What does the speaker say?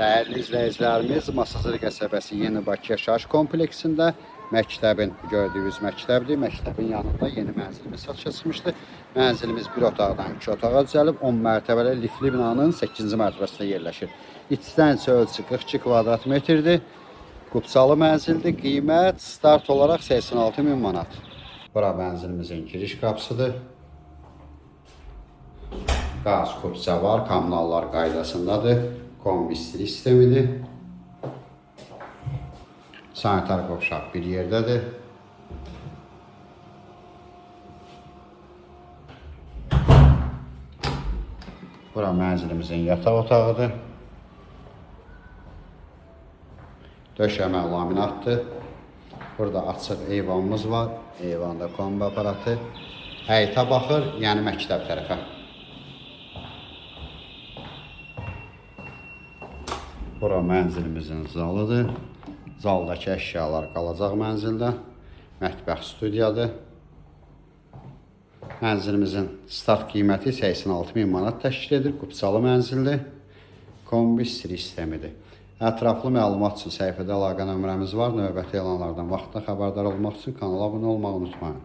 Dəyərli izləyicilərimiz, Masazır qəsəbəsi Yeni Bakı yaşayış kompleksində məktəbin, gördüyünüz məktəbdir. Məktəbin yanında yeni mənzilimiz satışa çıxmışdı. Mənzilimiz bir otaqdan 2 otağa düzəlib 10 mərtəbəli lifli binanın 8-ci mərtəbəsində yerləşir. İçdən isə ölçü 42 kvadrat metrdir. Qubsalı mənzildir. Qiymət start olaraq 86.000 manat. Bura mənzilimizin giriş qapısıdır. Qaz kubsa var, kommunallar qaydasındadır. Kombi sistemidir. Sanitar qovşaq bir yerdədir. Bura mənzilimizin yataq otağıdır. Döşəmə laminatdır. Burada açıq eyvanımız var. Eyvanda kombi aparatı. Həyətə baxır, yəni məktəb tərəfə. Bura mənzilimizin zalıdır. Zaldakı əşyalar qalacaq mənzildə. Mətbəx studiyadır. Mənzilimizin start qiyməti 86.000 manat təşkil edir. Qubsalı mənzildir. Kombi sistemidir. Ətraflı məlumat üçün səhifədə əlaqə nömrəmiz var. Növbəti elanlardan vaxtında xəbərdar olmaq üçün kanala abunə olmağı unutmayın.